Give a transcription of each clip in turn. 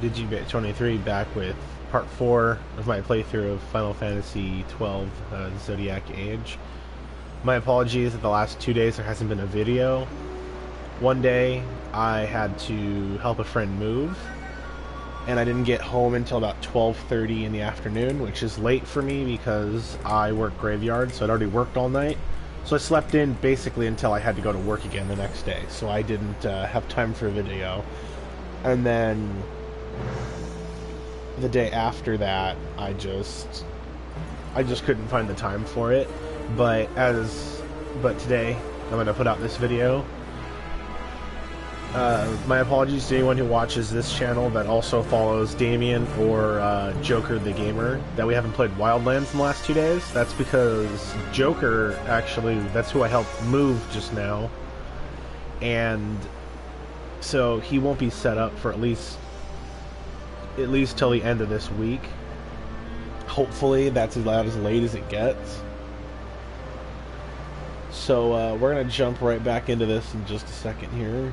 Digibit23 back with part 4 of my playthrough of Final Fantasy XII, Zodiac Age. My apologies that the last 2 days there hasn't been a video. One day I had to help a friend move, and I didn't get home until about 12:30 in the afternoon, which is late for me because I work graveyard, so I'd already worked all night. So I slept in basically until I had to go to work again the next day, so I didn't have time for a video. And then the day after that, I just couldn't find the time for it. But today I'm going to put out this video. My apologies to anyone who watches this channel that also follows Damien or Joker the Gamer, that we haven't played Wildlands in the last 2 days. That's because Joker, actually, that's who I helped move just now. And so he won't be set up for at least till the end of this week. Hopefully that's about as late as it gets. So we're going to jump right back into this in just a second here.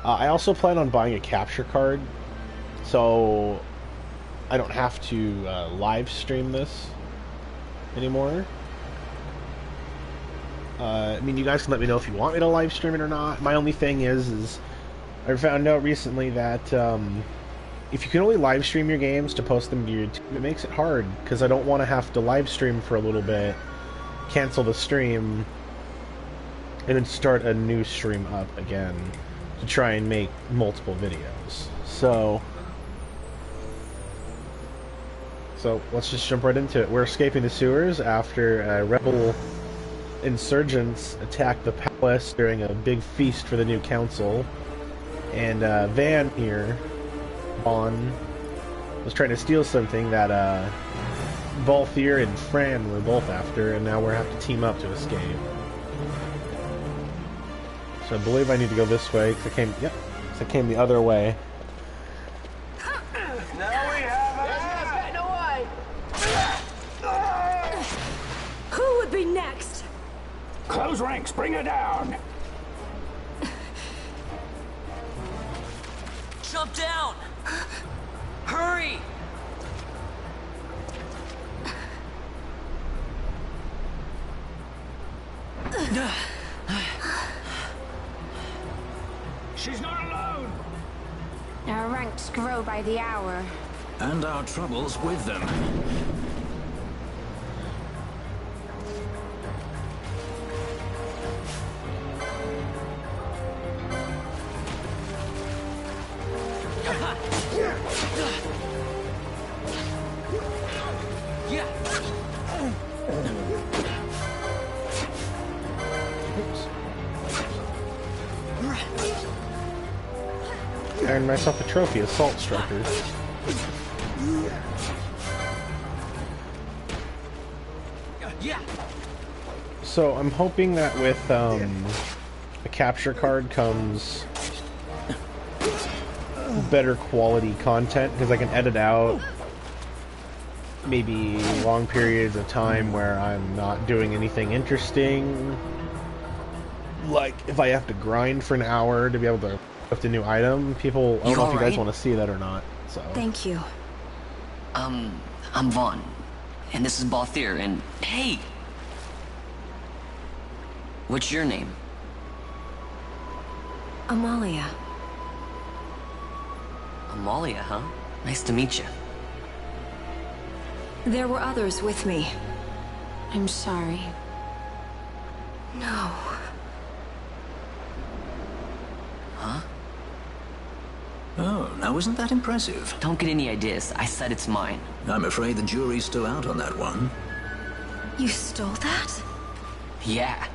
I also plan on buying a capture card, so I don't have to live stream this anymore. I mean, you guys can let me know if you want me to live stream it or not. My only thing is I found out recently that if you can only live stream your games to post them to YouTube, it makes it hard, because I don't want to have to live stream for a little bit, cancel the stream, and then start a new stream up again to try and make multiple videos. So let's just jump right into it. We're escaping the sewers after rebel insurgents attacked the palace during a big feast for the new council. And Van here, Vaughn, was trying to steal something that Balthier and Fran were both after, and now we're have to team up to escape. So I believe I need to go this way, because I came the other way. Now we have it! Who would be next? Close ranks, bring her down! Jump down! Hurry! She's not alone! Our ranks grow by the hour. And our troubles with them. I earned myself a trophy, Assault Striker. So I'm hoping that with a capture card comes better quality content, because I can edit out maybe long periods of time where I'm not doing anything interesting. Like if I have to grind for an hour to be able to lift a new item, I don't know if you guys want to see that or not. So Thank you. I'm Vaughn, and this is Balthier, and hey! What's your name? Amalia. Amalia, huh? Nice to meet you. There were others with me. I'm sorry. No. Huh? Oh, now isn't that impressive? Don't get any ideas. I said it's mine. I'm afraid the jury's still out on that one. You stole that? Yeah.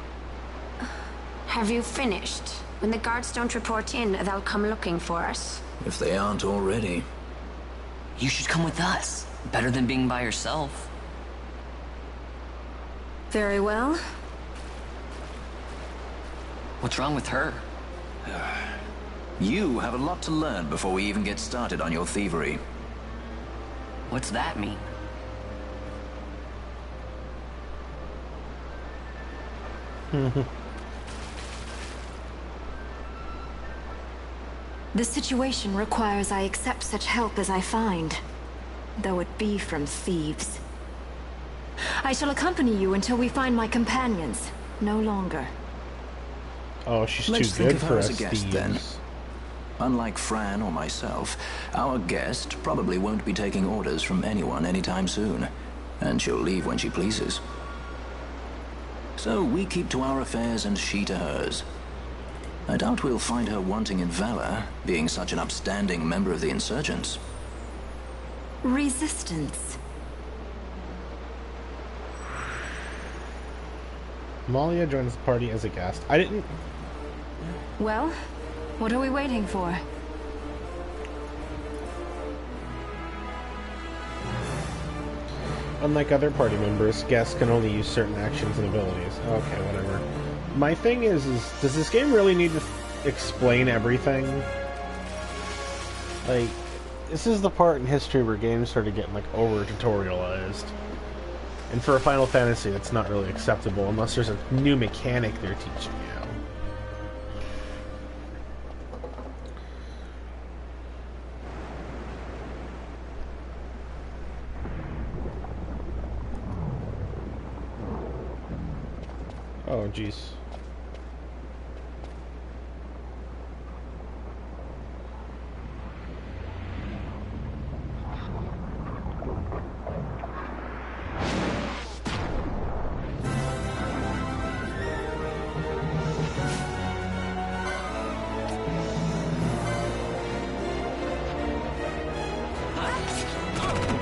Have you finished? When the guards don't report in, they'll come looking for us. If they aren't already. You should come with us. Better than being by yourself. Very well. What's wrong with her? You have a lot to learn before we even get started on your thievery. What's that mean? The situation requires I accept such help as I find, though it be from thieves. I shall accompany you until we find my companions, no longer. Oh, she's Let's too think good of her for as us a guest, thieves. then. Unlike Fran or myself, our guest probably won't be taking orders from anyone anytime soon, and she'll leave when she pleases. So we keep to our affairs and she to hers. I doubt we'll find her wanting in valor, being such an upstanding member of the insurgents. Resistance. Amalia joins the party as a guest. I didn't... Well, what are we waiting for? Unlike other party members, guests can only use certain actions and abilities. Okay, whatever. My thing is does this game really need to explain everything? Like, this is the part in history where games started getting, like, over-tutorialized. And for a Final Fantasy, that's not really acceptable unless there's a new mechanic they're teaching you. Oh, jeez.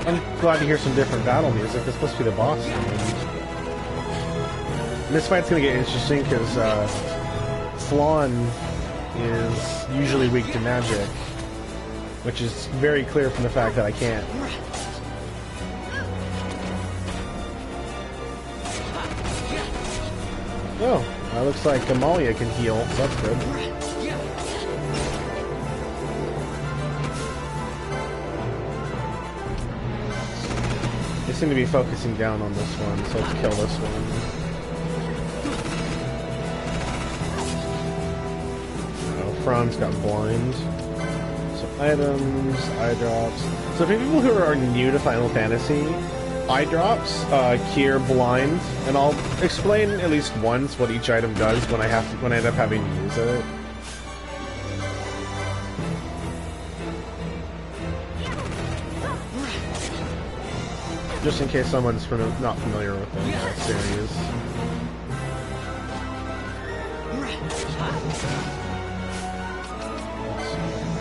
I'm glad to hear some different battle music. It's supposed to be the boss. And this fight's gonna get interesting because Flan is usually weak to magic, which is very clear from the fact that I can't. Oh, looks like Amalia can heal. So that's good. They seem to be focusing down on this one, so let's kill this one. Oh, Franz got blind. So items, eye drops. So for people who are new to Final Fantasy, eye drops cure blind, and I'll explain at least once what each item does when I end up having to use it. Just in case someone's not familiar with the series.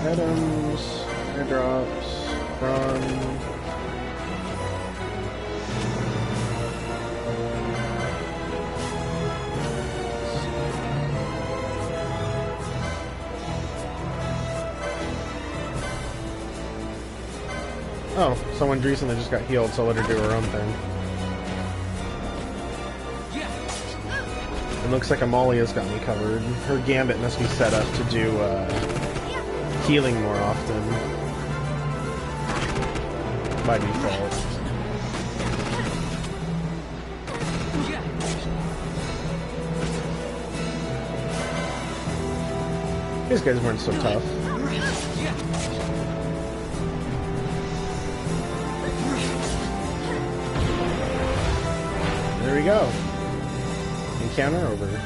Items, airdrops, run. Oh, someone recently just got healed, so let her do her own thing. It looks like Amalia's got me covered. Her gambit must be set up to do healing more often. By default. These guys weren't so tough. There we go. Encounter over.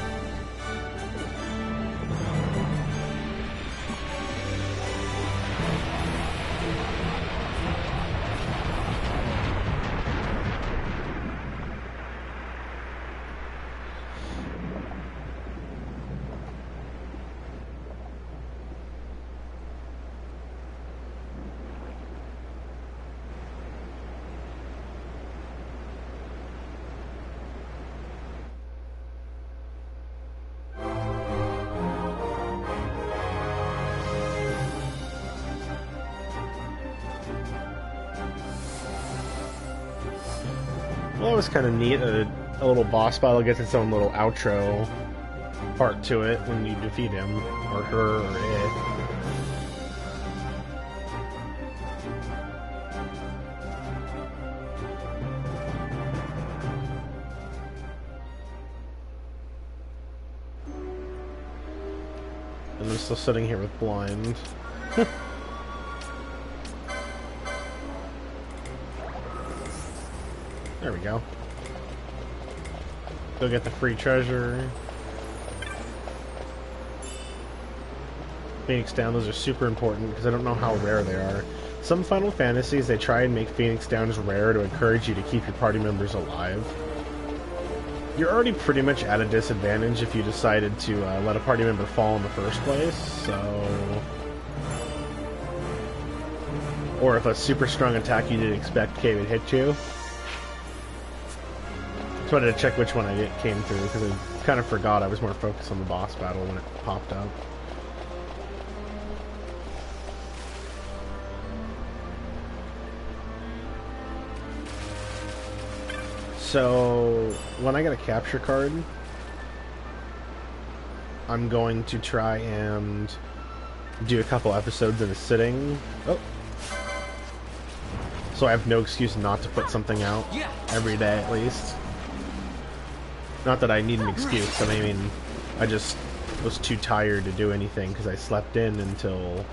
Well, that was kind of neat. A little boss battle gets its own little outro part to it when you defeat him, or her, or it. And I'm still sitting here with blind. There we go. Go get the free treasure. Phoenix Down, those are super important because I don't know how rare they are. Some Final Fantasies, they try and make Phoenix Downs rare to encourage you to keep your party members alive. You're already pretty much at a disadvantage if you decided to let a party member fall in the first place, so... Or if a super strong attack you didn't expect would hit you. Just wanted to check which one I came through, because I kind of forgot I was more focused on the boss battle when it popped up. So, when I get a capture card, I'm going to try and do a couple episodes in a sitting. Oh. So I have no excuse not to put something out every day at least. Not that I need an excuse, I mean, I just was too tired to do anything because I slept in until...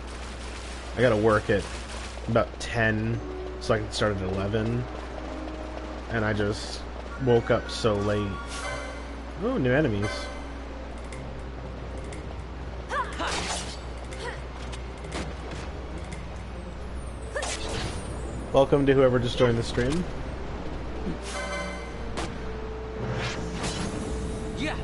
I gotta work at about 10, so I can start at 11. And I just woke up so late. Oh, new enemies. Welcome to whoever just joined the stream. Yeah.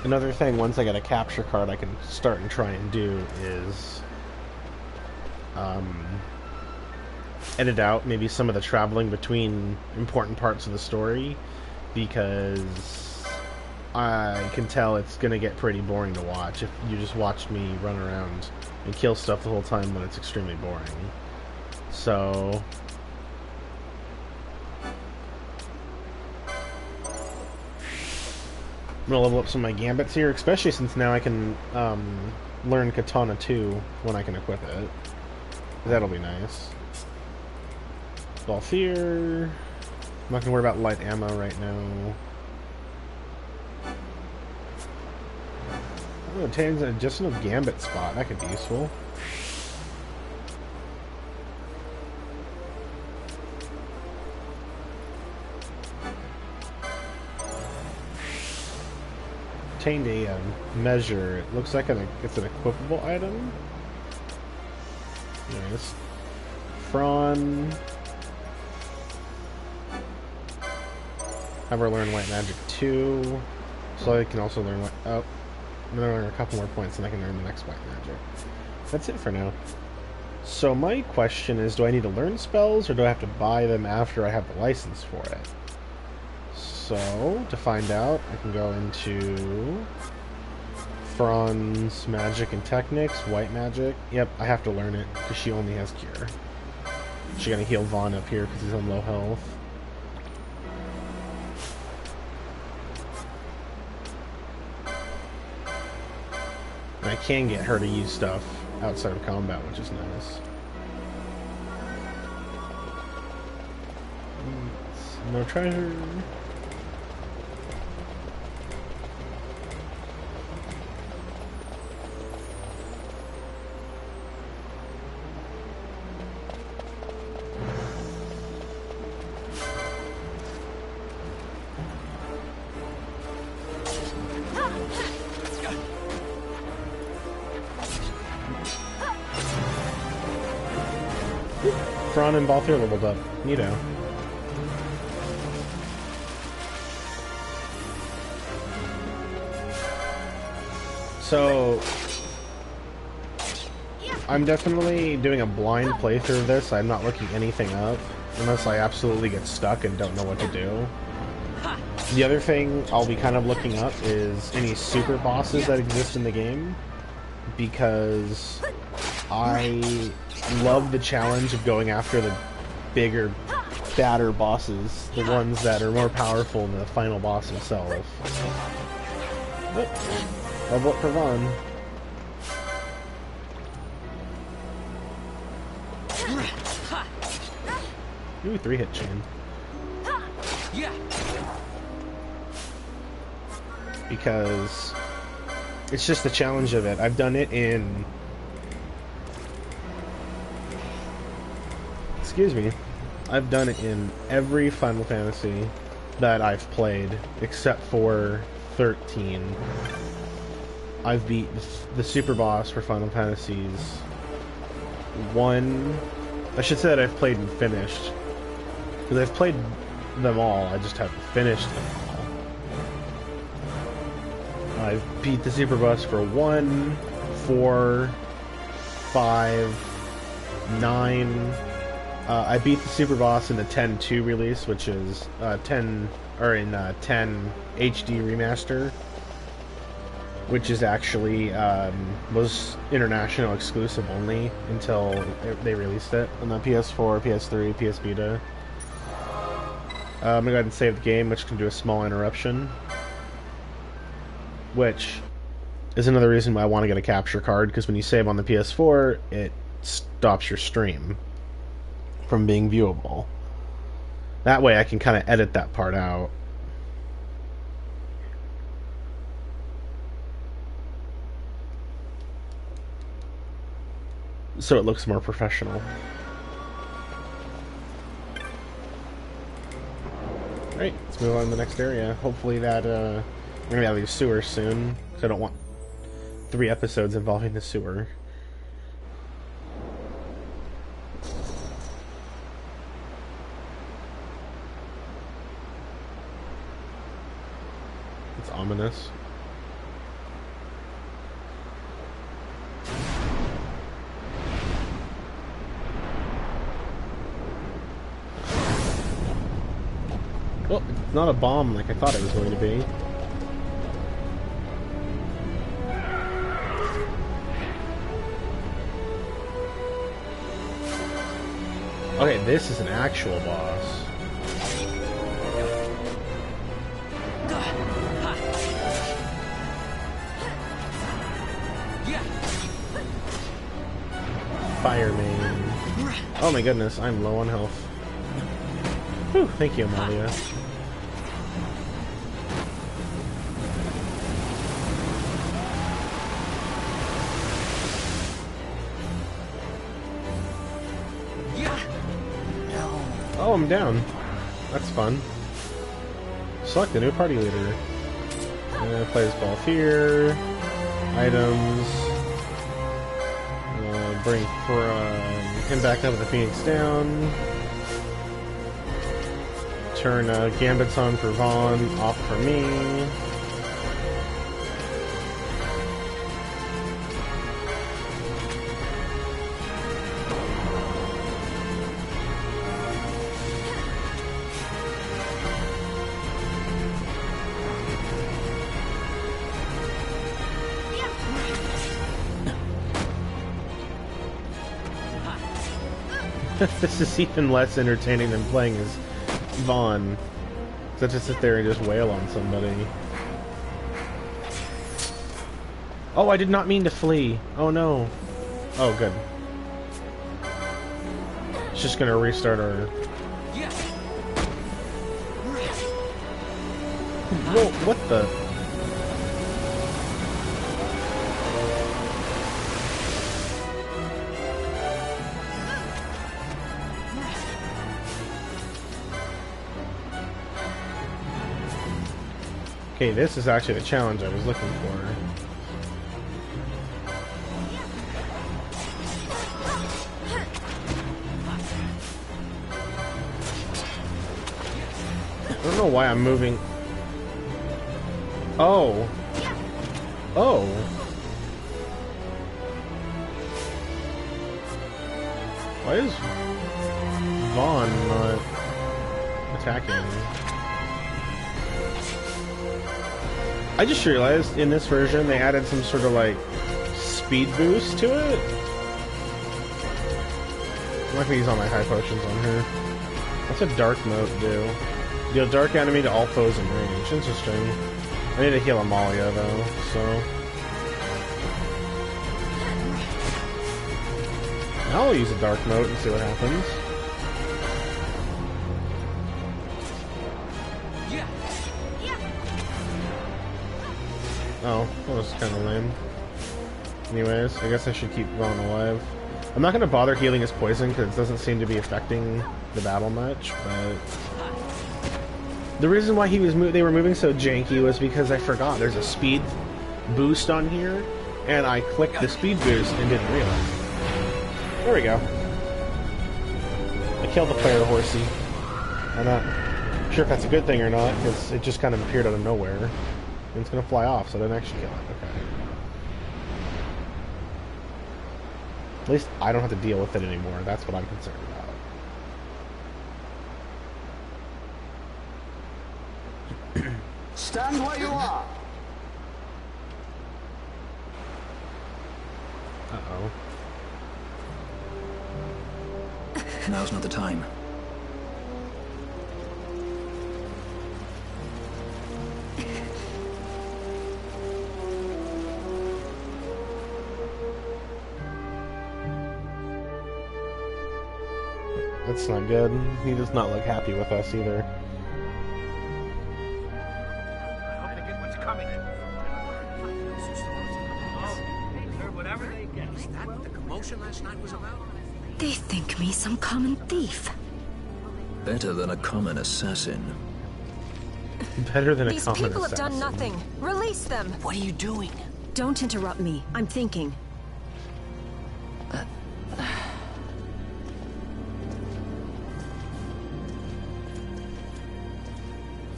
Another thing, once I get a capture card, I can start and try and do is edit out maybe some of the traveling between important parts of the story, because I can tell it's going to get pretty boring to watch if you just watched me run around and kill stuff the whole time when it's extremely boring. So... I'm gonna level up some of my gambits here, especially since now I can learn Katana 2 when I can equip it. That'll be nice. Balthier. I'm not gonna worry about light ammo right now. Oh, it tags an additional gambit spot. That could be useful. Obtained a measure. It looks like it's an equipable item. Nice. Fron. Have her learn White Magic 2. So I can also learn what. Oh. I'm gonna learn a couple more points and I can learn the next White Magic. That's it for now. So my question is, do I need to learn spells or do I have to buy them after I have the license for it? So, to find out, I can go into Fran's Magic and Techniques, White Magic. Yep, I have to learn it, because she only has Cure. She's gonna heal Vaughn up here, because he's on low health. And I can get her to use stuff outside of combat, which is nice. No treasure. Fron and Balthier leveled up. Neato. So, I'm definitely doing a blind playthrough of this. I'm not looking anything up, unless I absolutely get stuck and don't know what to do. The other thing I'll be kind of looking up is any super bosses that exist in the game, because I love the challenge of going after the bigger, badder bosses, the ones that are more powerful than the final boss himself. Oh, level up for Vaughn. Ooh, 3-hit chain. Because it's just the challenge of it. I've done it in... Excuse me. I've done it in every Final Fantasy that I've played, except for 13. I've beat the super boss for Final Fantasies 1... I should say that I've played and finished. Because I've played them all, I just haven't finished them all. I've beat the super boss for 1, 4, 5, 9... I beat the super boss in the 10-2 release, which is 10 HD remaster, which is actually was international exclusive only until they released it on the PS4, PS3, PS Vita. I'm gonna go ahead and save the game, which can do a small interruption, which is another reason why I want to get a capture card, because when you save on the PS4, it stops your stream from being viewable. That way I can kind of edit that part out. So it looks more professional. Alright, let's move on to the next area. Hopefully that, we're gonna be out of these sewers soon, because I don't want 3 episodes involving the sewer. It's ominous. Well, it's not a bomb like I thought it was going to be. Okay, this is an actual boss. Fire main. Oh my goodness, I'm low on health. Whew, thank you, Amalia. Oh, I'm down. That's fun. Select a new party leader. Players ball here. Items. Bring him back up with the Phoenix down. Turn Gambits on for Vaughn, off for me. This is even less entertaining than playing as Vaughn. So to sit there and just wail on somebody. Oh, I did not mean to flee. Oh no. Oh, good. It's just gonna restart our... Whoa, what the... Okay, this is actually the challenge I was looking for. I don't know why I'm moving. Oh. Oh. Why is Vaughn not attacking me? I just realized in this version they added some sort of like speed boost to it. I'm not gonna use all my high potions on her. What's a dark mode do? Deal dark enemy to all foes in range. Interesting. I need to heal Amalia though, so I'll use a dark mode and see what happens. Oh, that was kind of lame. Anyways, I guess I should keep going alive. I'm not going to bother healing his poison because it doesn't seem to be affecting the battle much, but the reason why they were moving so janky was because I forgot there's a speed boost on here, and I clicked the speed boost and didn't realize. There we go. I killed the fire horsey. I'm not sure if that's a good thing or not, because it just kind of appeared out of nowhere. And it's going to fly off, so I didn't actually kill it. Okay. At least I don't have to deal with it anymore. That's what I'm concerned about. Stand where you are. Uh-oh. Now's not the time. That's not good. He does not look happy with us either. I hope they get what's coming. Whatever they get. Is that what the commotion last night was about? They think me some common thief. Better than a common assassin. Better than a These common people have assassin. done nothing. Release them. What are you doing? Don't interrupt me. I'm thinking.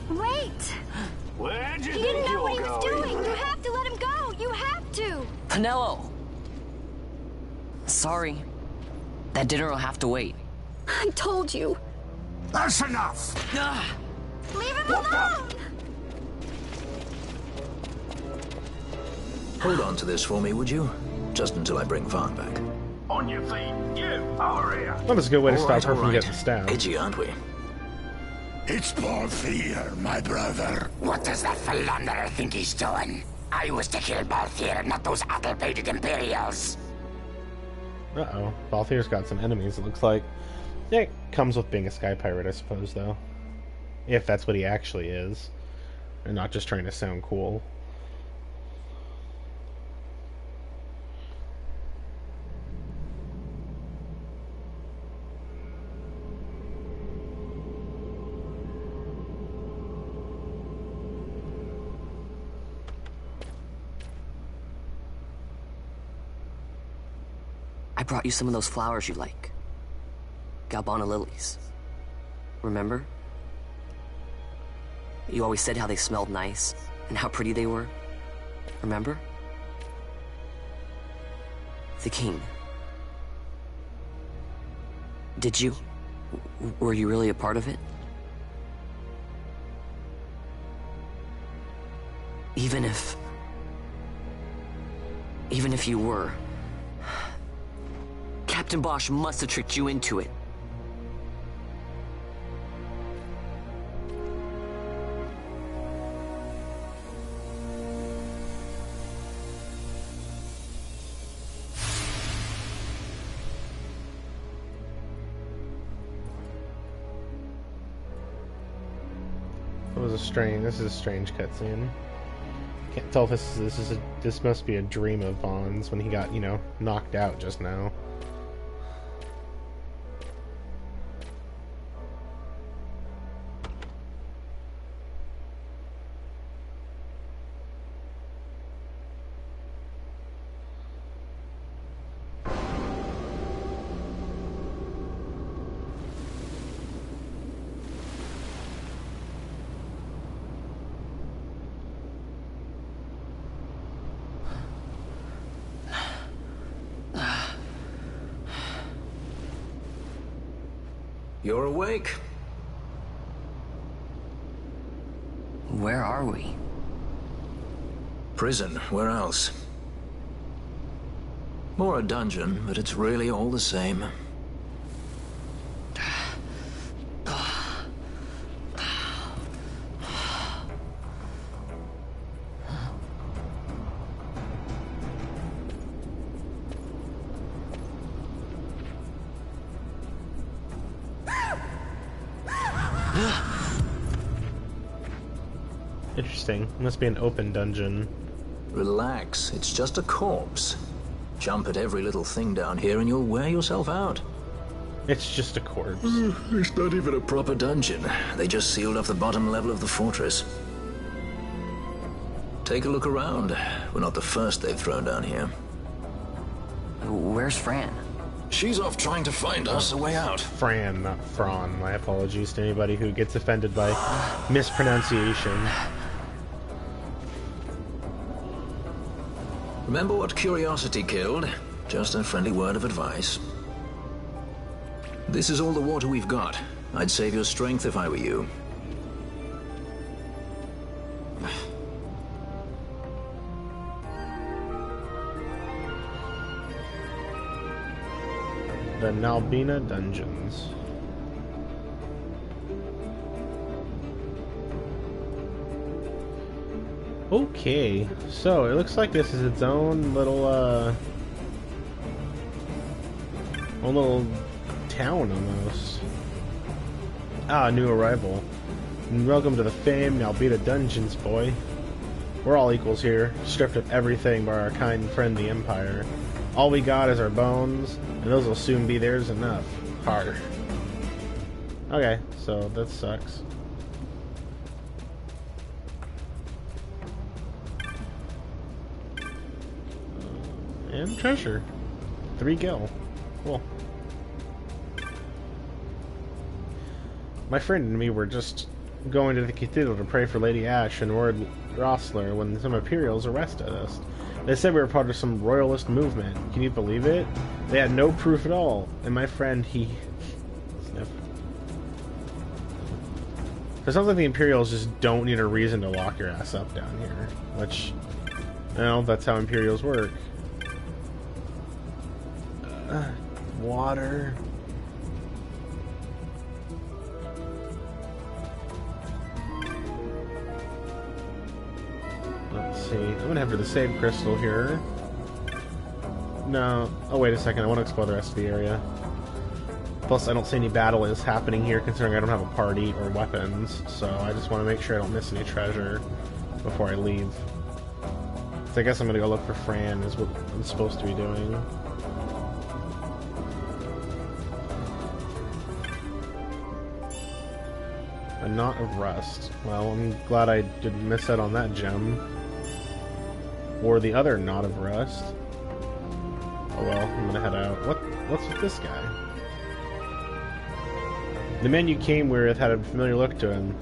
Wait! Where'd you He think didn't you know what were he was going? doing! You have to let him go! You have to! Penelo! Sorry. That dinner will have to wait. I told you. That's enough. Ah! Leave him alone! Hold on to this for me, would you? Just until I bring Vaughn back. On your feet, you over here. That was a good way to All stop right, her all from right. getting stabbed. Itchy, aren't we? It's Balthier, my brother. What does that philanderer think he's doing? I was to kill Balthier, not those addle-pated Imperials. Uh-oh. Balthier's got some enemies, it looks like. Yeah, it comes with being a sky pirate, I suppose, though. If that's what he actually is. And not just trying to sound cool. I brought you some of those flowers you like. Galbana lilies. Remember? You always said how they smelled nice and how pretty they were. Remember? The king. Did you? Were you really a part of it? Even if you were, Captain Bosch must have tricked you into it. This is a strange cutscene. Can't tell if this must be a dream of Vaughn's when he got, you know, knocked out just now. You're awake? Where are we? Prison, where else? Or a dungeon, but it's really all the same. Interesting. Must be an open dungeon. Relax, it's just a corpse. Jump at every little thing down here and you'll wear yourself out. It's just a corpse. It's not even a proper dungeon. They just sealed off the bottom level of the fortress. Take a look around. We're not the first they've thrown down here. Where's Fran? She's off trying to find us a way out. Fran, not Fran. My apologies to anybody who gets offended by mispronunciation. Remember what curiosity killed? Just a friendly word of advice. This is all the water we've got. I'd save your strength if I were you. The Nalbina Dungeons. Okay, so it looks like this is its own little town almost. Ah, new arrival. And welcome to the famed Nalbina Dungeons, boy. We're all equals here, stripped of everything by our kind friend the Empire. All we got is our bones, and those will soon be theirs enough. Harder. Okay, so that sucks. And treasure. 3 gil. Cool. My friend and me were just going to the cathedral to pray for Lady Ashe and Lord Rossler when some Imperials arrested us. They said we were part of some royalist movement. Can you believe it? They had no proof at all. And my friend, he... sniff. So it sounds like the Imperials just don't need a reason to lock your ass up down here. Which, well, that's how Imperials work. Water... Let's see. I'm gonna head for the save crystal here. No. Oh, wait a second. I want to explore the rest of the area. Plus, I don't see any battle is happening here, considering I don't have a party or weapons. So I just want to make sure I don't miss any treasure before I leave. So I guess I'm gonna go look for Fran, is what I'm supposed to be doing. A knot of rust. Well, I'm glad I didn't miss out on that gem. Or the other knot of rust. Oh well, I'm gonna head out. What's with this guy? The man you came with had a familiar look to him.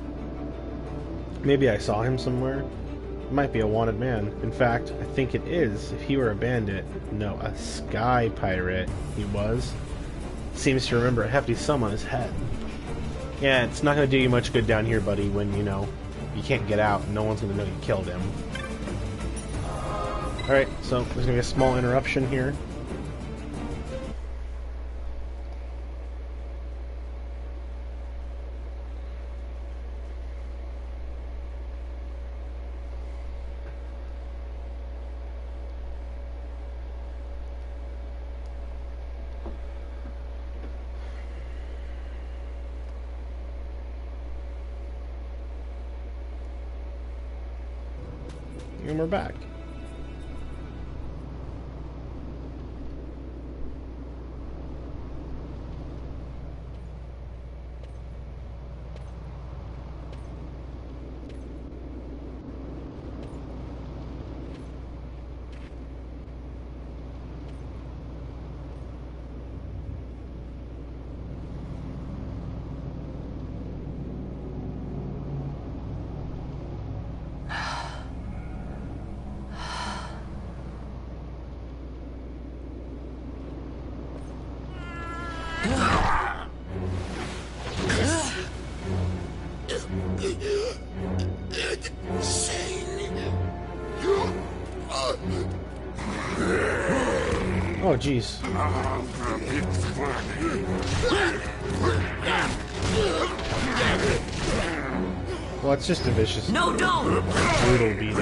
Maybe I saw him somewhere. It might be a wanted man. In fact, I think it is. If he were a bandit, no, a sky pirate he was. Seems to remember a hefty sum on his head. Yeah, it's not gonna do you much good down here, buddy, when, you know, you can't get out and no one's gonna know you killed him. Alright, so there's gonna be a small interruption here. And we're back. Oh, jeez. Well, it's just a vicious, No, don't! brutal beating.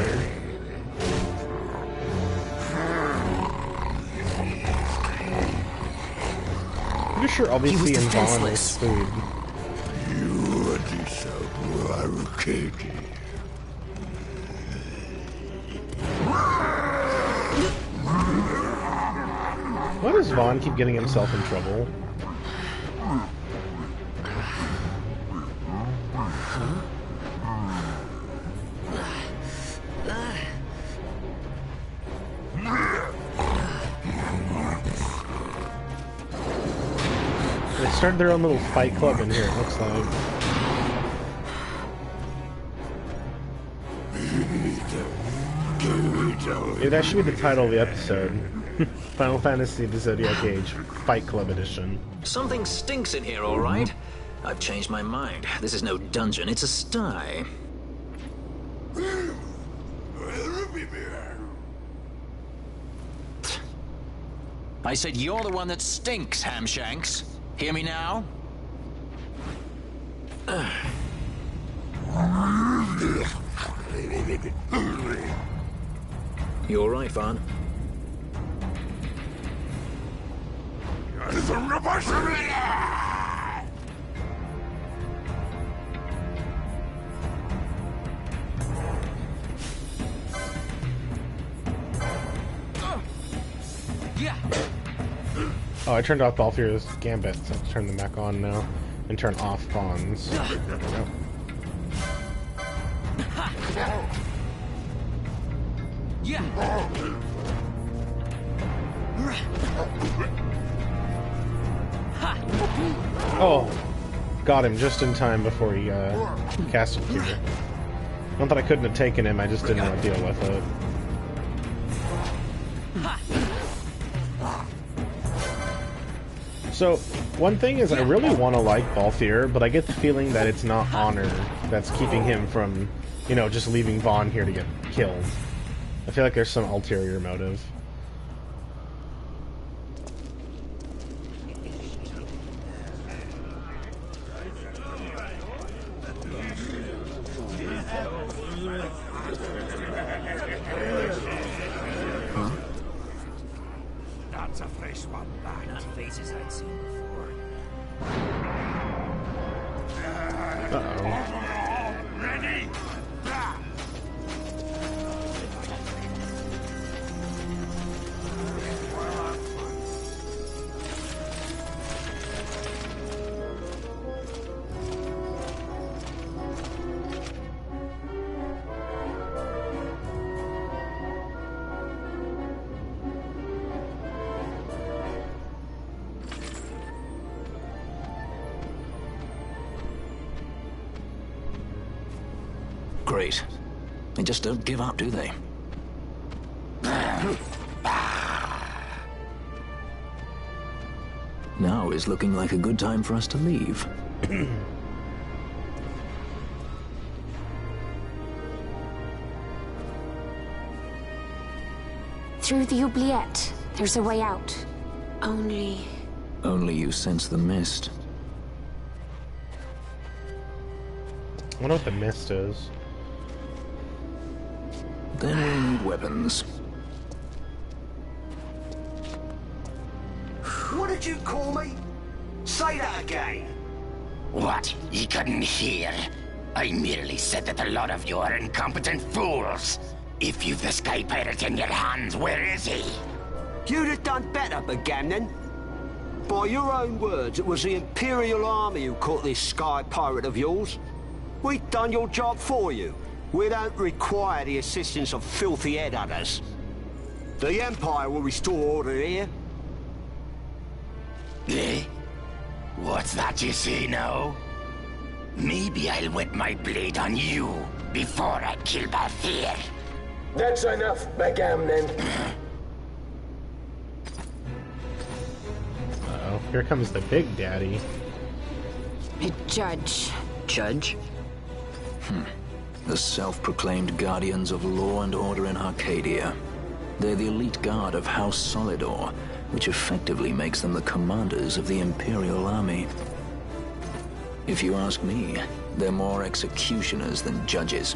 Pretty sure all we see in Vaughn is food. You are so arcade. Why does Vaughn keep getting himself in trouble? They started their own little fight club in here, it looks like. Maybe that should be the title of the episode. Final Fantasy the Zodiac Age, Fight Club Edition. Something stinks in here, all right? I've changed my mind. This is no dungeon, it's a sty. I said you're the one that stinks, Hamshanks. Hear me now? You all right, Vaughn? Oh, I turned off Balthier's Gambit, so I'll turn them back on now. And turn off Vaughn's. Nope. Oh, got him just in time before he casted Cure. Not that I couldn't have taken him, I just didn't want to deal with it. So, one thing is I really want to like Balthier, but I get the feeling that it's not honor that's keeping him from, you know, just leaving Vaughn here to get killed. I feel like there's some ulterior motive. That's a fresh one, that. Not faces I'd seen before. Uh-oh. Ready? Great. They just don't give up, do they? Now is looking like a good time for us to leave. Through the oubliette, there's a way out. Only you sense the mist. I wonder what the mist is. Then we'll need weapons. What did you call me? Say that again. What? You couldn't hear? I merely said that a lot of you are incompetent fools. If you've the Sky Pirate in your hands, where is he? You'd have done better, Bagamnon. By your own words, it was the Imperial Army who caught this Sky Pirate of yours. We've done your job for you. We don't require the assistance of filthy headhunters. The Empire will restore order here. Eh? What's that you say now? Maybe I'll wet my blade on you before I kill Balthier. That's enough, Bagamnon. Uh-oh, here comes the big daddy. a judge. Judge? The self-proclaimed guardians of law and order in Arcadia. They're the elite guard of House Solidor, which effectively makes them the commanders of the Imperial Army. If you ask me, they're more executioners than judges.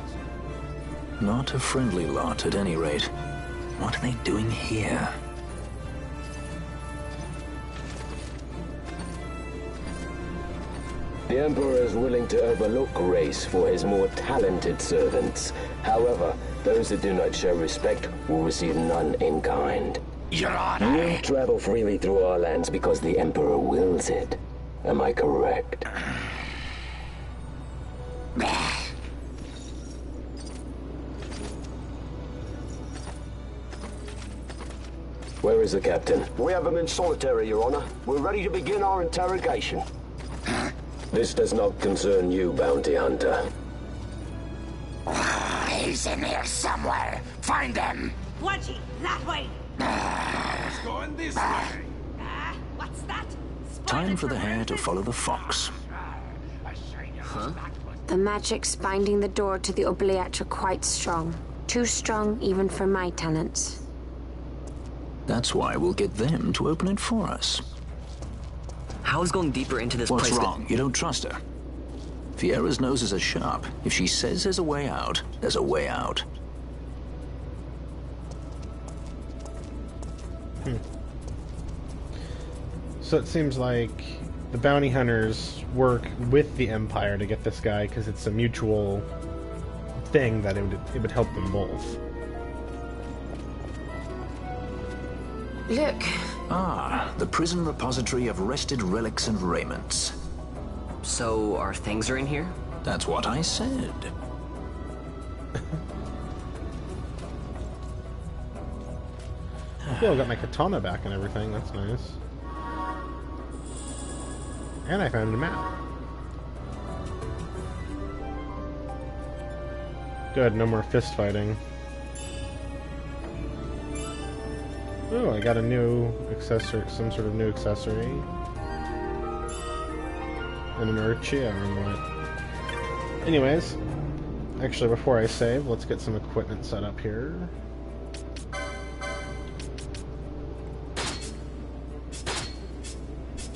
Not a friendly lot, at any rate. What are they doing here? The Emperor is willing to overlook race for his more talented servants. However, those that do not show respect will receive none in kind. Your Honor. You travel freely through our lands because the Emperor wills it. Am I correct? Where is the captain? We have him in solitary, Your Honor. We're ready to begin our interrogation. This does not concern you, bounty hunter. He's in here somewhere. Find him. Wedgie, that way. He's going this way. What's that? Time for the hare to follow the fox. Huh? The magic's binding the door to the oubliette are quite strong. Too strong even for my talents. That's why we'll get them to open it for us. How is going deeper into this What's place wrong? You don't trust her? Fiera's noses are sharp. If she says there's a way out, there's a way out. So it seems like the bounty hunters work with the Empire to get this guy because it's a mutual thing that it would help them both. Look. Ah, the prison repository of wrested relics and raiments. So, our things are in here? That's what I said. Yeah, I got my katana back and everything. That's nice. And I found a map. Good, no more fist fighting. Oh, I got a new accessory, some sort of new accessory. And an urchi, I don't know what. Anyways, actually before I save, let's get some equipment set up here.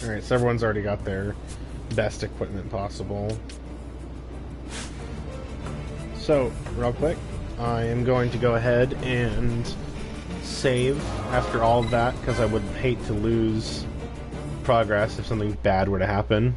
Alright, so everyone's already got their best equipment possible. So, real quick, I am going to go ahead and save after all of that, because I would hate to lose progress if something bad were to happen.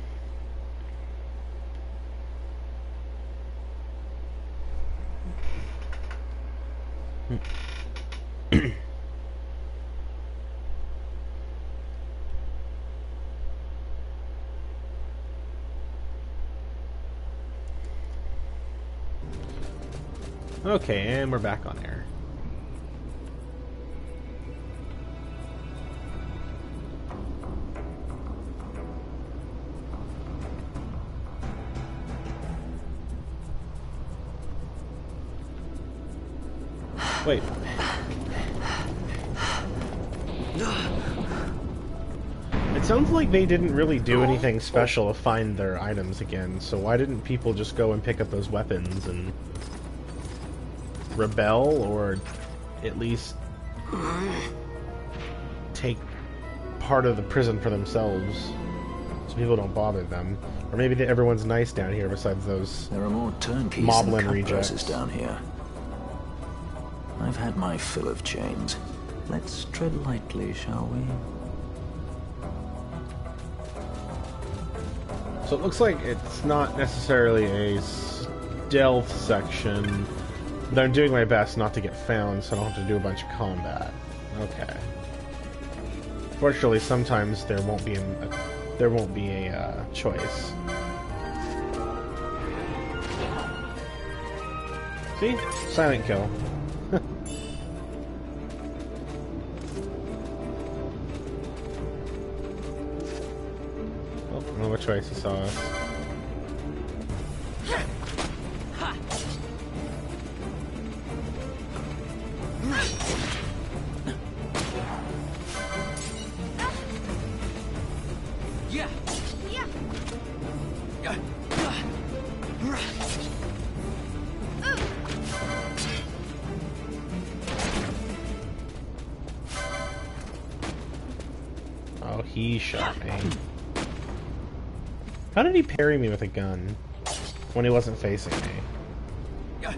Okay, and we're back on air. Wait. It sounds like they didn't really do anything special to find their items again, so why didn't people just go and pick up those weapons and rebel, or at least take part of the prison for themselves so people don't bother them? Or maybe everyone's nice down here besides those There are more turnkeys Moblin and rejects cutpurses down here. I've had my fill of chains. Let's tread lightly, shall we? So it looks like it's not necessarily a stealth section, but I'm doing my best not to get found so I don't have to do a bunch of combat. Okay. Fortunately, sometimes there won't be a choice. See? Silent kill. I don't know which way he saw us. Oh, he shot me. How did he parry me with a gun when he wasn't facing me?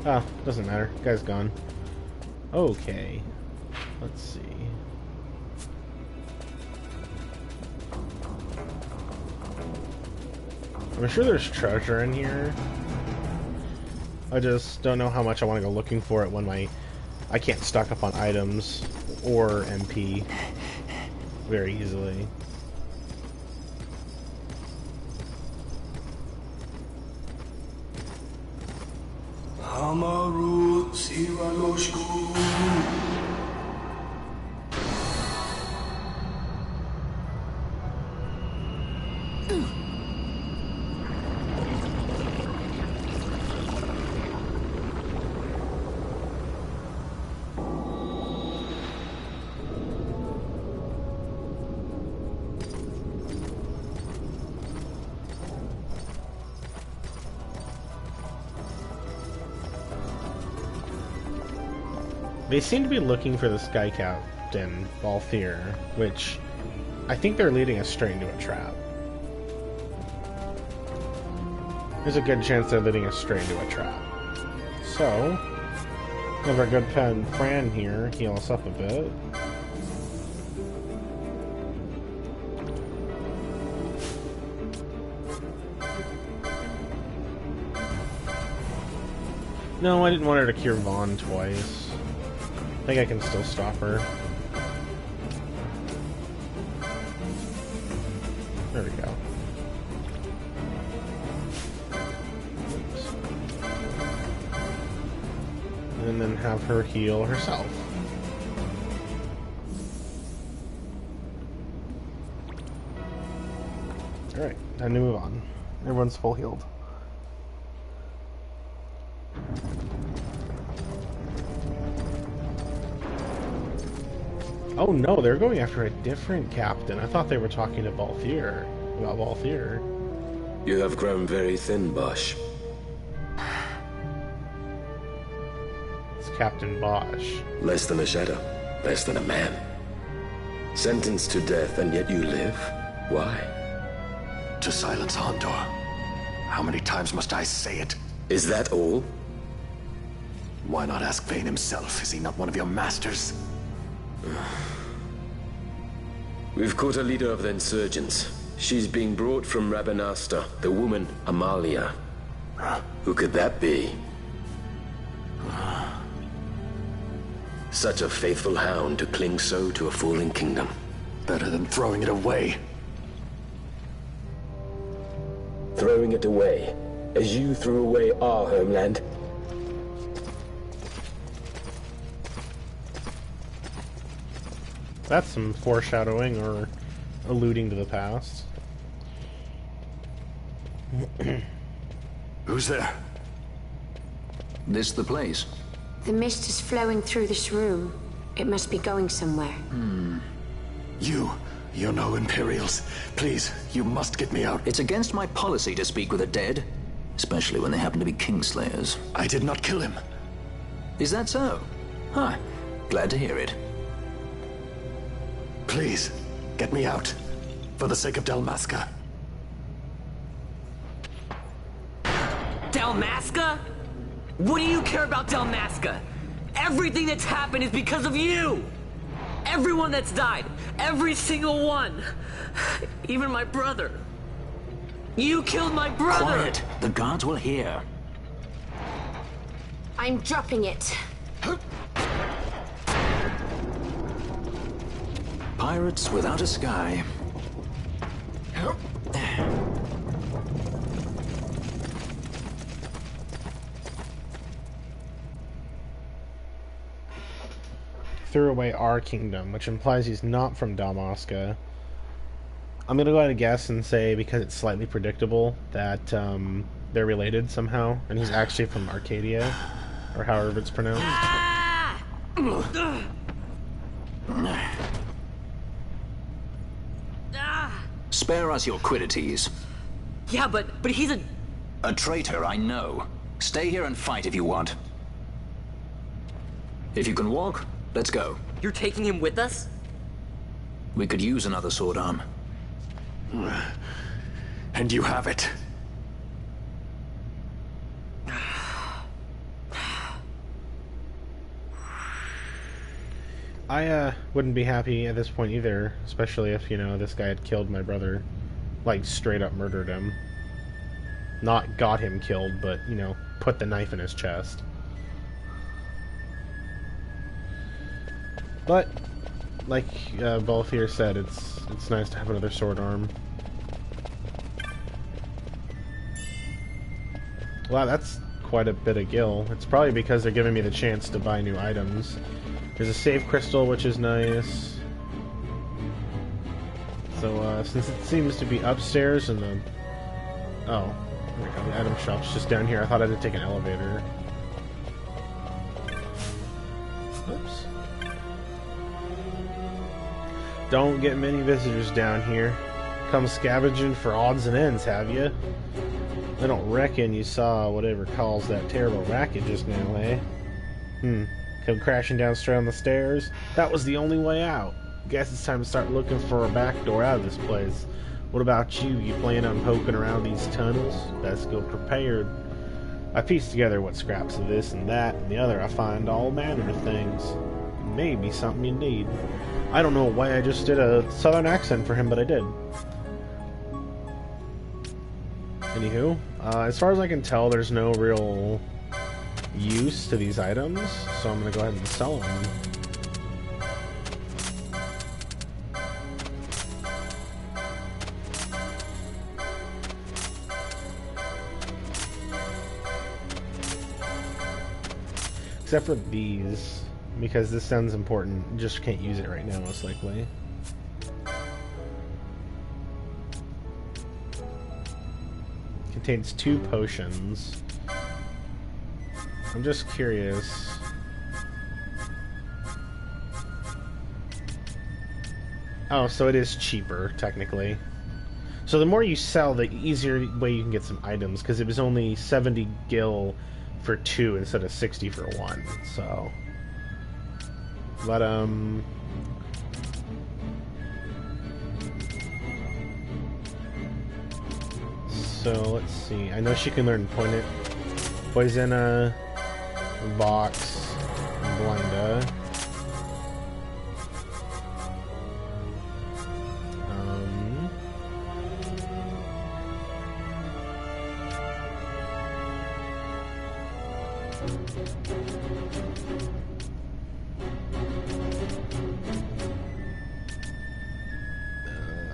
Oh, doesn't matter. Guy's gone. Okay. Let's see. I'm sure there's treasure in here. I just don't know how much I want to go looking for it when I can't stock up on items or MP very easily. They seem to be looking for the Sky Captain, Balthier, which I think they're leading us straight into a trap. There's a good chance they're leading us straight into a trap. So, have our good friend Fran here heal us up a bit. No, I didn't want her to cure Vaughn twice. I think I can still stop her. There we go. Oops. And then have her heal herself. Alright, time to move on. Everyone's full healed. Oh no, they're going after a different captain. I thought they were talking to Balthier. About Balthier. You have grown very thin, Bosch. It's Captain Bosch. Less than a shadow. Less than a man. Sentenced to death, and yet you live? Why? To silence Hondor. How many times must I say it? Is that all? Why not ask Vane himself? Is he not one of your masters? We've caught a leader of the insurgents. She's being brought from Rabanasta, the woman, Amalia. Who could that be? Such a faithful hound to cling so to a fallen kingdom. Better than throwing it away. Throwing it away, as you threw away our homeland? That's some foreshadowing or alluding to the past. Who's there? This the place? The mist is flowing through this room. It must be going somewhere. You know Imperials. Please, you must get me out. It's against my policy to speak with the dead, especially when they happen to be Kingslayers. I did not kill him. Is that so? Huh. Glad to hear it. Please, get me out. For the sake of Dalmasca. Dalmasca? What do you care about Dalmasca? Everything that's happened is because of you! Everyone that's died. Every single one. Even my brother. You killed my brother! Quiet! The guards will hear. I'm dropping it. Pirates without a sky. Threw away our kingdom, which implies he's not from Dalmasca. I'm gonna go ahead and guess and say, because it's slightly predictable, that they're related somehow, and he's actually from Arcadia, or however it's pronounced. Spare us your quiddities. Yeah, but he's A traitor, I know. Stay here and fight if you want. If you can walk, let's go. You're taking him with us? We could use another sword arm. And you have it. I wouldn't be happy at this point either, especially if, you know, this guy had killed my brother. Like, straight up murdered him. Not got him killed, but, you know, put the knife in his chest. But, like Balthier said, it's nice to have another sword arm. Wow, that's quite a bit of gil. It's probably because they're giving me the chance to buy new items. There's a save crystal, which is nice. So, since it seems to be upstairs in the... Oh, there we go. The item shop's just down here. I thought I had to take an elevator. Oops. Don't get many visitors down here. Come scavenging for odds and ends, have you? I don't reckon you saw whatever caused that terrible racket just now, eh? Come crashing down straight on the stairs? That was the only way out. Guess it's time to start looking for a back door out of this place. What about you? You plan on poking around these tunnels? Best go prepared. I pieced together what scraps of this and that and the other. I find all manner of things. Maybe something you need. I don't know why I just did a southern accent for him, but I did. Anywho, as far as I can tell, there's no real use to these items, so I'm gonna go ahead and sell them. Except for these, because this sounds important. Just can't use it right now, most likely. Contains 2 potions. I'm just curious. Oh, so it is cheaper, technically. So the more you sell, the easier way you can get some items, because it was only 70 gil for 2 instead of 60 for 1, so... But, so, let's see. I know she can learn Poisona, Vox, and Blinda.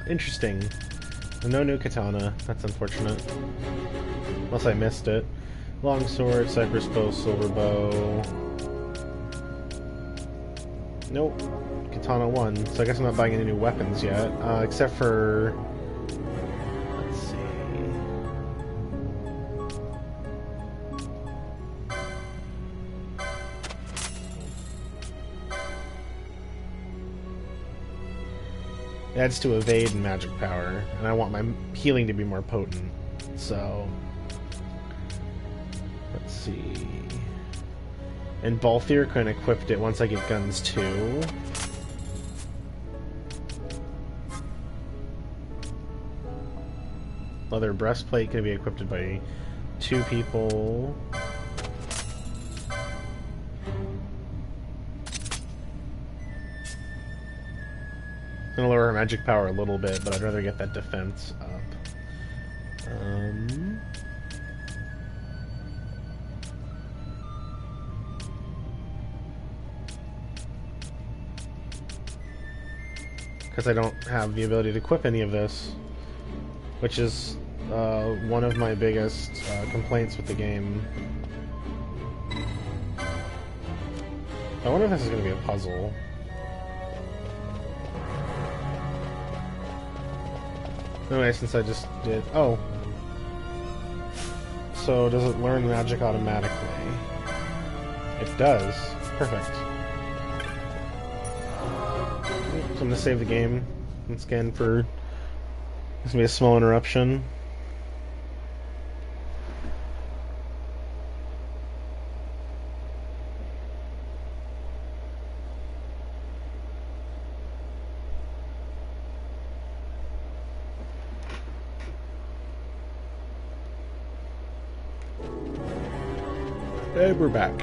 Interesting. No new katana. That's unfortunate. Unless I missed it. Longsword, cypress bow, silver bow. Nope. Katana 1. So I guess I'm not buying any new weapons yet. Except for... Let's see... It adds to evade and magic power, and I want my healing to be more potent, so... Let's see... And Balthier can equip it once I get guns too. Leather breastplate can be equipped by 2 people. Gonna lower her magic power a little bit, but I'd rather get that defense up. Because I don't have the ability to equip any of this, which is one of my biggest complaints with the game. I wonder if this is going to be a puzzle. Anyway, since I just did... Oh. So, does it learn magic automatically? It does. Perfect. So I'm gonna save the game and scan for... There's gonna be a small interruption. And we're back.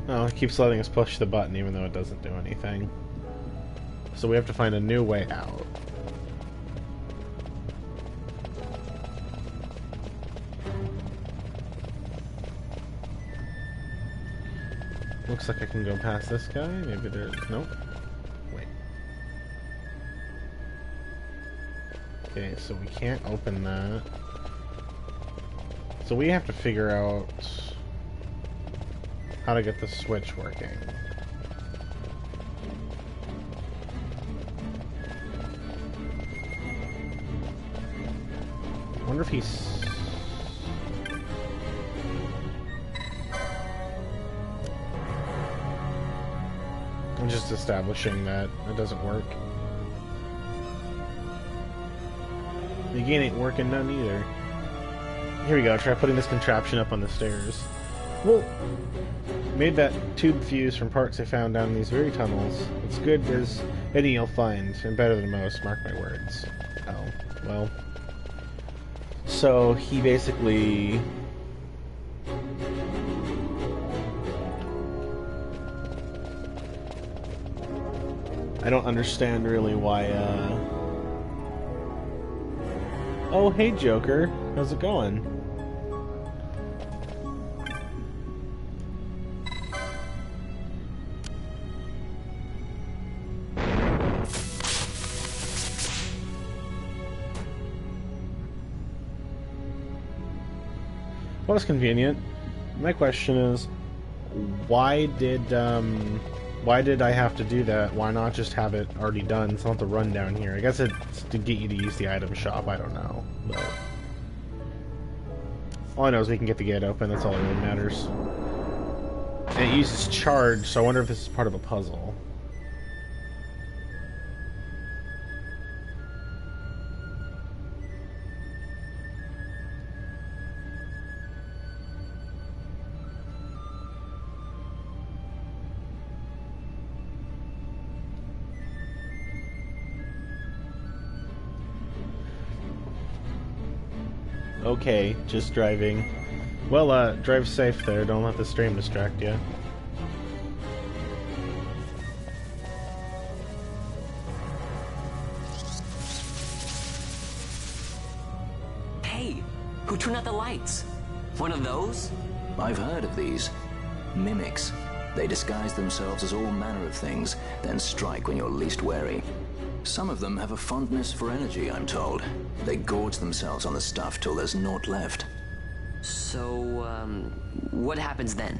Oh, it keeps letting us push the button even though it doesn't do anything. So we have to find a new way out. Looks like I can go past this guy. Maybe there's... Nope. Wait. Okay, so we can't open that. So we have to figure out how to get the switch working. I wonder if he's... I'm just establishing that it doesn't work. The game ain't working none either. Here we go, try putting this contraption up on the stairs. Well, made that tube fuse from parts I found down in these very tunnels. It's good as any you'll find, and better than most, mark my words. Oh, well. So, he basically... I don't understand really why, Oh, hey Joker. How's it going? Well, that's convenient. My question is, why did I have to do that? Why not just have it already done? It's not the run down here. I guess it's to get you to use the item shop. I don't know. But all I know is we can get the gate open. That's all that really matters. And it uses charge, so I wonder if this is part of a puzzle. Okay, just driving. Well, drive safe there. Don't let the stream distract you. Hey, who turned out the lights? One of those? I've heard of these. Mimics. They disguise themselves as all manner of things, then strike when you're least wary. Some of them have a fondness for energy, I'm told. They gorge themselves on the stuff till there's naught left. So, what happens then?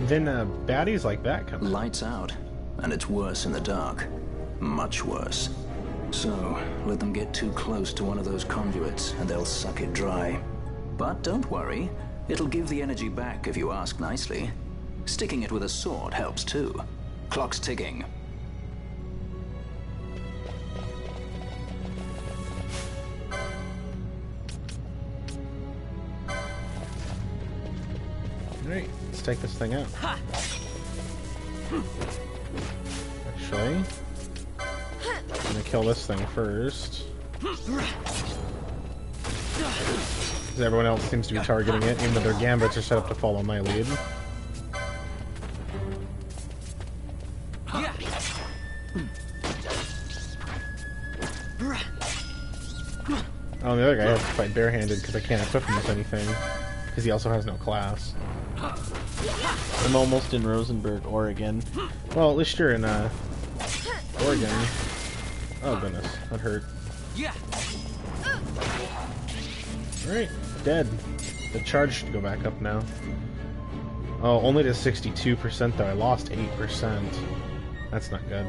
Then, baddies like that come out. Lights out, and it's worse in the dark. Much worse. So, let them get too close to one of those conduits, and they'll suck it dry. But don't worry, it'll give the energy back if you ask nicely. Sticking it with a sword helps too. Clock's ticking. Alright, let's take this thing out. Actually, I'm gonna kill this thing first. Because everyone else seems to be targeting it, even though their gambits are set up to follow my lead. Oh, and the other guy has to fight barehanded because I can't equip him with anything. Because he also has no class. I'm almost in Rosenberg, Oregon. Well, at least you're in, Oregon. Oh, goodness. That hurt. Alright, dead. The charge should go back up now. Oh, only to 62% though. I lost 8%. That's not good.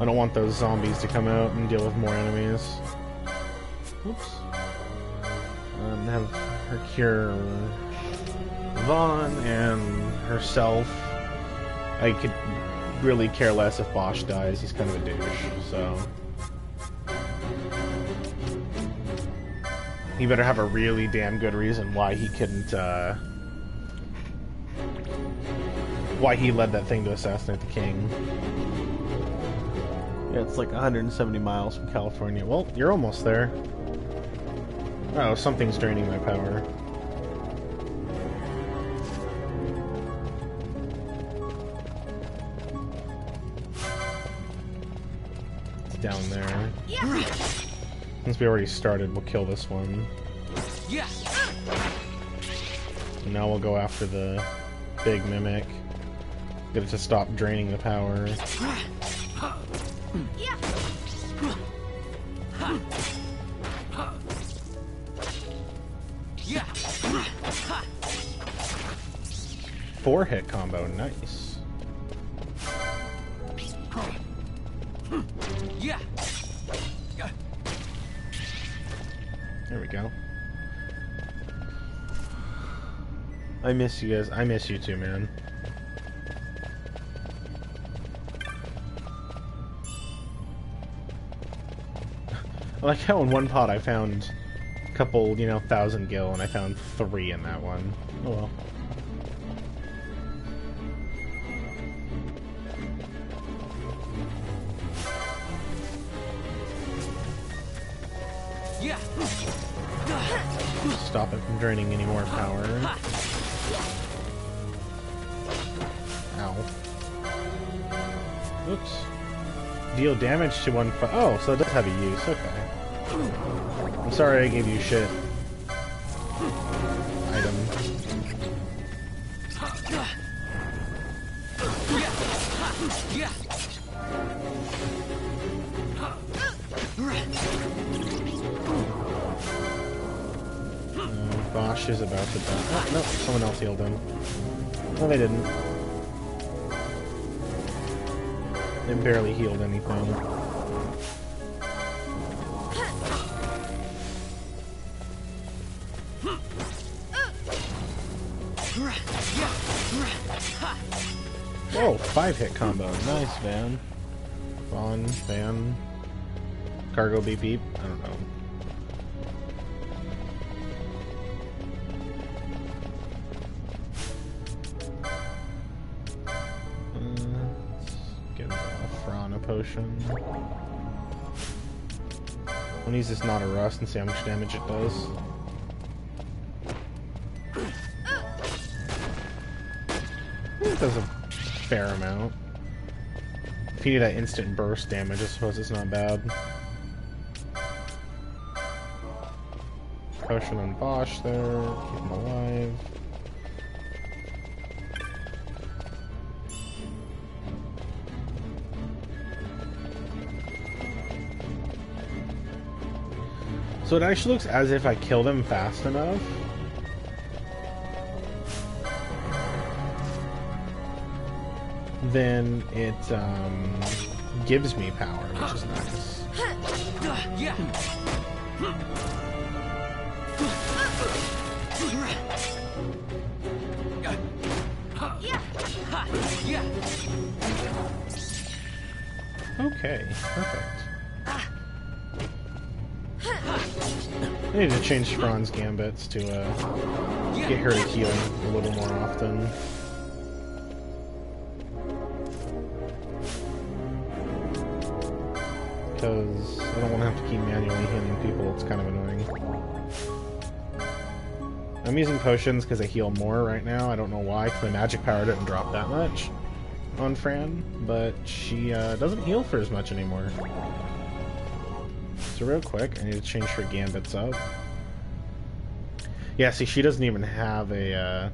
I don't want those zombies to come out and deal with more enemies. Oops. Have her cure. Vaughn and herself. I could really care less if Bosch dies. He's kind of a douche, so... He better have a really damn good reason why he couldn't, why he led that thing to assassinate the king. Yeah, it's like 170 miles from California. Well, you're almost there. Oh, something's draining my power. It's down there. Since we already started, we'll kill this one. And now we'll go after the big mimic. Get it to stop draining the power. 4-hit combo, nice. There we go. I miss you guys. I miss you too, man. I like how in one pot I found a couple, 1,000 gil, and I found 3 in that one. Oh well. Stop it from draining any more power. Ow. Oops. Deal damage to one. Oh, so it does have a use. Okay. I'm sorry I gave you shit. Item. Bosch is about to die. Oh, no, someone else healed him. No, they didn't. They barely healed anything. Whoa, 5-hit combo. Nice, Van. Vaughn, Van. Cargo beep beep. I don't know. Potion. I'll use this not a rust and see how much damage it does. It does a fair amount. If you need that instant burst damage, I suppose it's not bad. Potion on Bosch there, keep him alive. So it actually looks as if I kill them fast enough. Then it gives me power, which is nice. Okay, perfect. I need to change Fran's gambits to get her to heal a little more often. Because I don't want to have to keep manually healing people, it's kind of annoying. I'm using potions because I heal more right now. I don't know why, because my magic power didn't drop that much on Fran, but she doesn't heal for as much anymore. So real quick, I need to change her gambits up. Yeah, see, she doesn't even have a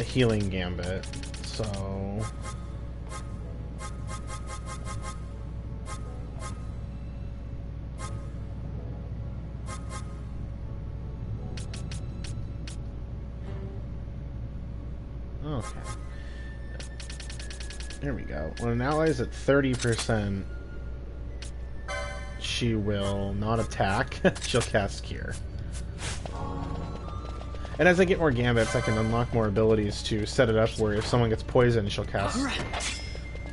healing gambit, so... Okay. There we go. When an ally is at 30%, she will not attack. She'll cast Cure. And as I get more gambits, I can unlock more abilities to set it up where if someone gets poisoned, she'll cast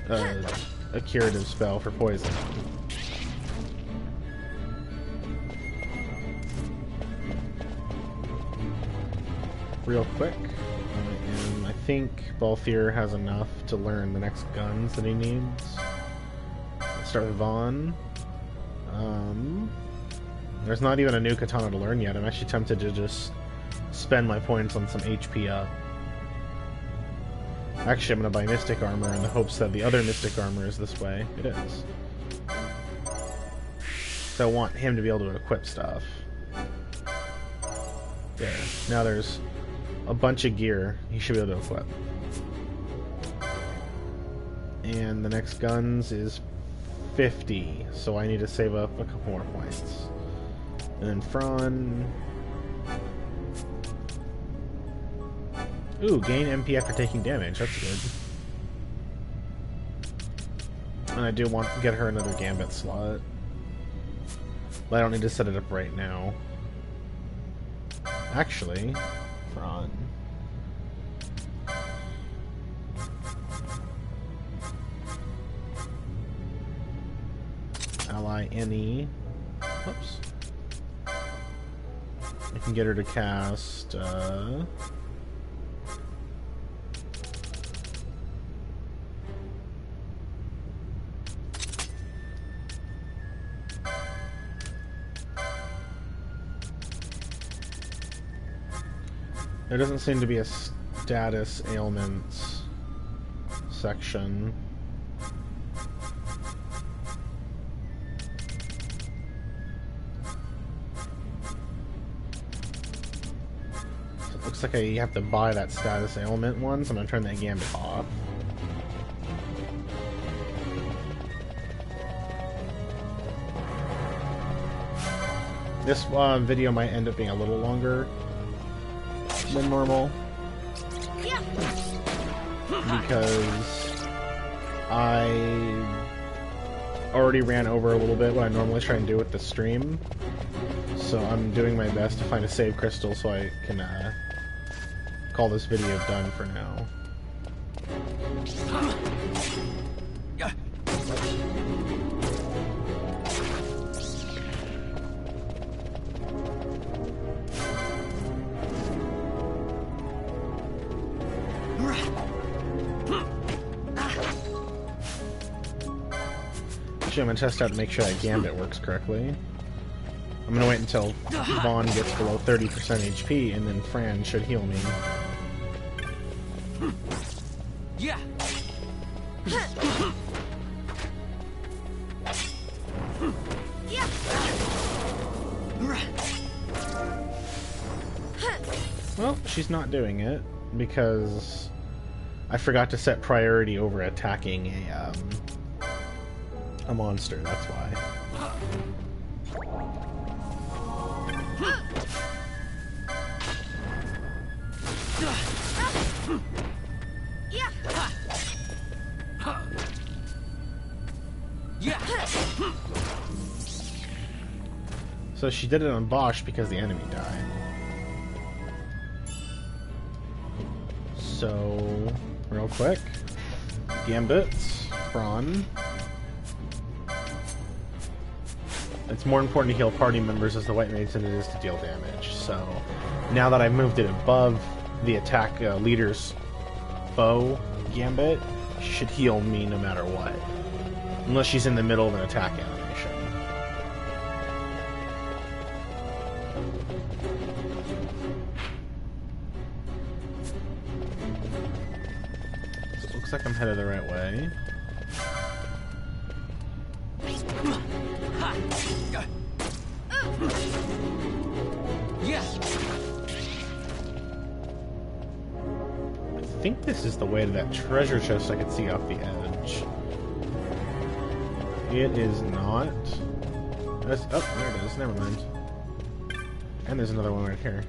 a curative spell for poison. Real quick, and I think Balthier has enough to learn the next guns that he needs. Let's start with Vaughn. There's not even a new katana to learn yet. I'm actually tempted to just spend my points on some HP up. Actually, I'm going to buy Mystic Armor in the hopes that the other Mystic Armor is this way. It is. So I want him to be able to equip stuff. There. Now there's a bunch of gear he should be able to equip. And the next guns is 50, so I need to save up a couple more points. And then Fran... Ooh, gain MP after taking damage. That's good. And I do want to get her another Gambit slot. But I don't need to set it up right now. Actually, Fran. Ally any. Oops. I can get her to cast, there doesn't seem to be a status ailments section. Looks like I have to buy that status ailment one, so I'm going to turn that Gambit off. This video might end up being a little longer than normal. Because I already ran over a little bit what I normally try and do with the stream. So I'm doing my best to find a save crystal so I can call this video done for now. Actually, I'm going to test out to make sure that Gambit works correctly. I'm going to wait until Vaughn gets below 30% HP, and then Fran should heal me. Yeah. Well, she's not doing it, because I forgot to set priority over attacking a monster, that's why. So she did it on Bosch because the enemy died. So, real quick, Gambits, Fran. It's more important to heal party members as the White Mage than it is to deal damage. So, now that I've moved it above the attack leader's foe Gambit, she should heal me no matter what. Unless she's in the middle of an attack animation. So it looks like I'm headed the right way. I think this is the way to that treasure chest I could see off the edge. It is not. Oh, there it is. Never mind. And there's another one right here.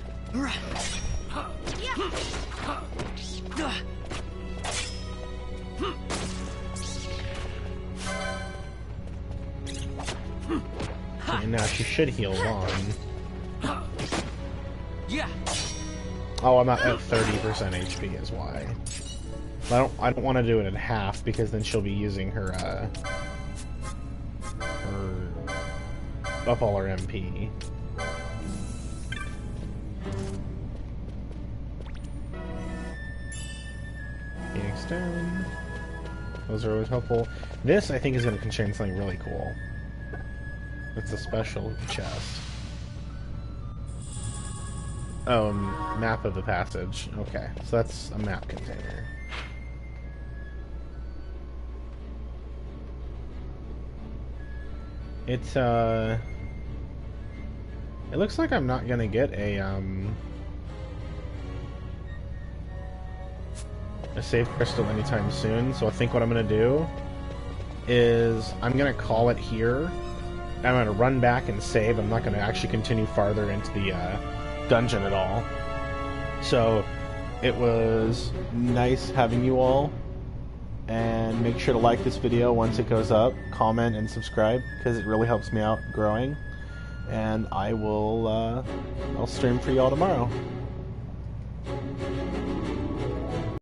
Okay, now she should heal Vaughn. Oh, I'm not at 30% HP is why. I don't want to do it at half because then she'll be using her up all her MP. Phoenix down. Those are always helpful. This, I think, is going to contain something really cool. It's a special chest. Oh, map of the passage. Okay, so that's a map container. It's, it looks like I'm not gonna get a save crystal anytime soon, so I think what I'm gonna do is I'm gonna call it here. I'm gonna run back and save. I'm not gonna actually continue farther into the, dungeon at all. So it was nice having you all, and make sure to like this video once it goes up, comment and subscribe because it really helps me out growing, and I'll stream for y'all tomorrow.